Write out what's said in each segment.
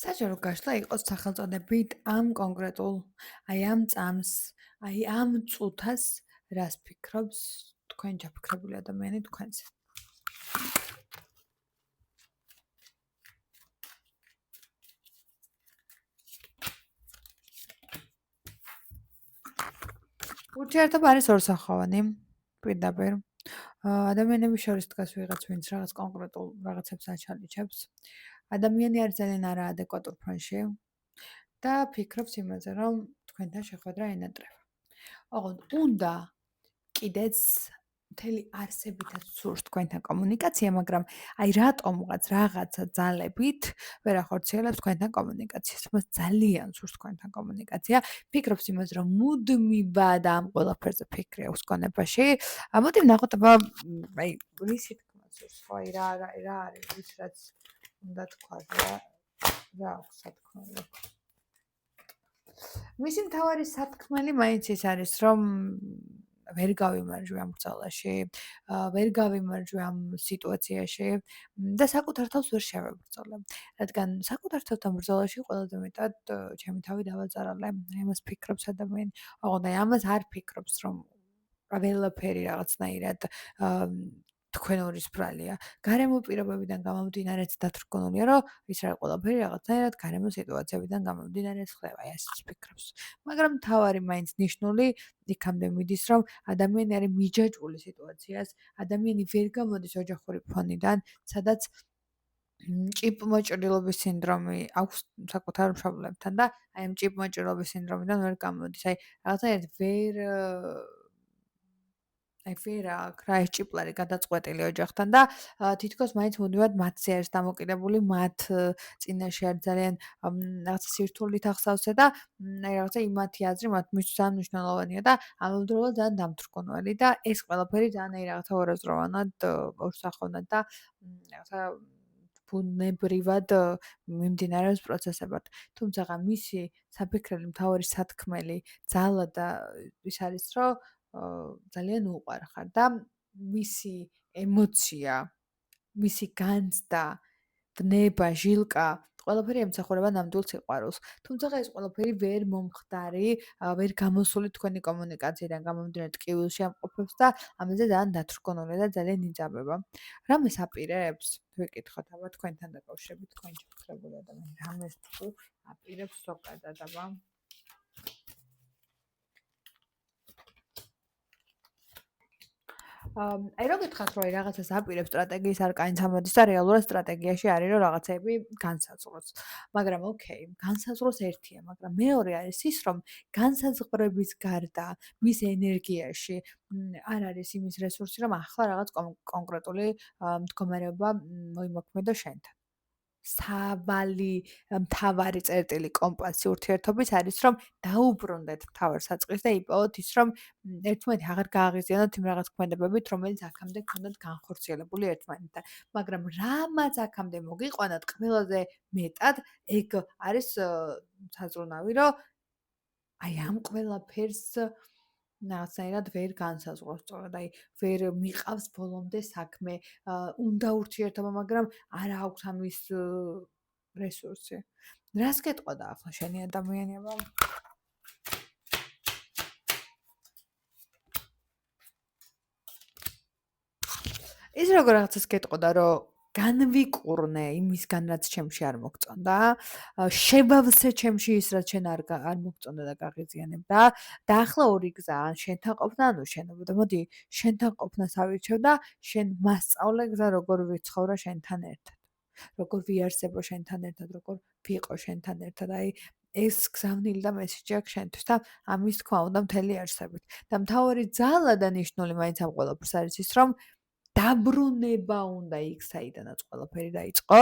საჯარო გაშლა იყოს სახელწოდებით ამ კონკრეტულ, ამ წამს, ამ წუთას, რას ფიქრობს თქვენ ჩაფიქრებული ადამიანი თქვენზე. ურთიერთობა არის ორსახოვანი, პირდაპირ. ადამიანების შორის დგას ვიღაც, ვინც რაღაც კონკრეტულ რაღაცებს აჩალიჩებს. ადამიანი არის ძალიან არაადეკვატურ ფონში და ფიქრობს იმაზე, რომ თქვენთან შეხვედრა ენატრება. ოღონდ უნდა კიდეც მთელი არსებითაც სურს თქვენთან კომუნიკაცია, მაგრამ აი რატომღაც რაღაცა ძალებით ვერ ახორციელებს თქვენთან კომუნიკაციას. მას ძალიან სურს თქვენთან კომუნიკაცია. ფიქრობს იმაზე, რომ მუდმივად ამ ყველაფერზე ფიქრი აქვს გონებაში. მოდი ვნახოთ აბა აი რისი თქმა სურს, ხო აი რა არის ის რაც უნდა თქვას რა აქვს სათქმელი. მისი მთავარი სათქმელი მაინც ის არის, რომ ვერ გავიმარჯვე ამ ბრძოლაში, ვერ გავიმარჯვე ამ სიტუაციაში და საკუთარ თავს ვერ შევებრძოლე. რადგან საკუთარ თავთან ბრძოლაში ყველაზე მეტად ჩემი თავი დავაძარალე, ამას ფიქრობს ადამიანი. ოღონდ აი ამას არ ფიქრობს, რომ ყველაფერი რაღაცნაირად თქვენ ორის ბრალია. გარემო პირობებიდან გამომდინარეც დათრგუნულია, რომ ის რა ყველაფერი რაღაცნაირად გარემო სიტუაციებიდან გამომდინარე ხდება, აი ასე ფიქრობს. მაგრამ თავარი მაინც ნიშნული იქამდე მიდის, რომ ადამიანი არის მიჯაჭვული სიტუაციას, ადამიანი ვერ გამოდის ოჯახური ფონიდან, სადაც ჭიპმოჭრილობის სინდრომი აქვს საკუთარ მშობლებთან და აი ამ ჭიპმოჭრილობის სინდრომიდან ვერ გამოდის. აი რაღაცნაირად ვერ აქვს რა ეს ჭიპლარი გადაწყვეტილი ოჯახთან და თითქოს მაინც მუდმივად მათზე არის დამოკიდებული, მათ წინაშე არის ძალიან რაღაცა სირთულით ახსავსე და აი რაღაცა იმათი აზრი მისთვის ძალიან მნიშვნელოვანია და ამავდროულად ძალიან დამთრგუნველი და ეს ყველაფერი ძალიან აი რაღაცა ორაზროვანად, ორსახოვნად და რაღაცა ბუნებრივად მიმდინარეობს პროცესებად. თუმცა მისი საფიქრელი მთავარი სათქმელი ძალა და ის არის, რომ ძალიან უყვარხარ და მისი ემოცია, მისი განცდა, ბნება, ჟილკა, ყველაფერი ემსახურება ნამდვილ სიყვარულს. თუმცა ეს ყველაფერი ვერ მომხდარი, ვერ გამოსული თქვენი კომუნიკაციიდან გამომდინარე ტკივილში ამყოფებს და ამაზე ძალიან დათრგუნულია და ძალიან იძაბება. რამეს აპირებს? ვიკითხოთ აბა თქვენთან დაკავშირებით, თქვენ შეფიქრებული ადამიანი, რამეს თუ აპირებს ზოგადად აბა? აი რო გითხათ რომ აი რაღაცას აპირებს სტრატეგიის არკანი ამოდის და რეალურად სტრატეგიაში არის რომ რაღაცები განსაზღვროს. მაგრამ ოკეი, განსაზღვროს ერთია, მაგრამ მეორე არის ის რომ განსაზღვრების გარდა მის ენერგიაში არ არის იმის რესურსი რომ ახლა რაღაც კონკრეტული მდგომარეობა მოიმოქმედო შენთან. მთავარი წერტილი კომპასი ურთიერთობის არის, რომ დაუბრუნდეთ მთავარ საწყისს და იპოვოთ ის, რომ ერთმანეთი აღარ გააღიზიანოთ იმ რაღაც ქმედებებით, რომელიც აქამდე ქონდათ განხორციელებული ერთმანეთთან. მაგრამ რამაც აქამდე მოგიყვანათ, ყველაზე მეტად ეგ არის საზრუნავი, რომ აი ამ ყველაფერს რაღაცნაირად ვერ განსაზღვროს სწორად, აი ვერ მიყავს ბოლომდე საქმე, უნდა ურთიერთობა, მაგრამ არ აქვს ამის რესურსი. რას გეტყოდა ახლა შენი ადამიანება? ის როგორ რაღაცას გეტყოდა, რომ განვიკურნე იმისგან, რაც ჩემში არ მოგწონდა, შევავსე ჩემში ის, რაც შენ არ მოგწონდა და გაღიზიანებდა და ახლა ორი გზა, ან შენთან ყოფნა, ანუ შენობოდა. მოდი, შენთან ყოფნას ავირჩევ და შენ მასწავლე გზა, როგორ ვიცხოვრა შენთან ერთად. როგორ ვიარსებო შენთან ერთად, როგორ ვიყო შენთან ერთად. აი ეს გზავნილი და მესიჯი აქვს შენთვის და ამის თქვა უნდა მთელი არსებით. და მთავარი ძალა და ნიშნული მაინც ამ ყველაფერს არის ის, რომ დაბრუნება უნდა იქ საიდანაც ყველაფერი დაიწყო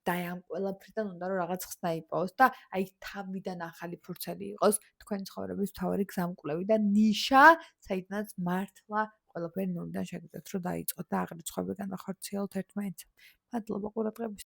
და აი ამ ყველაფრიდან უნდა რომ რაღაც ხსნა იპოვოს და აი თავიდან ახალი ფურცელი იყოს თქვენ ცხოვრების მთავარი გზამკვლევი და ნიშა საიდანაც მართლა ყველაფერი ნულიდან შეგიძლიათ რომ დაიწყოთ და აღრიცხვები განახორციელოთ ერთმანეთს. მადლობა ყურადღებისთვის.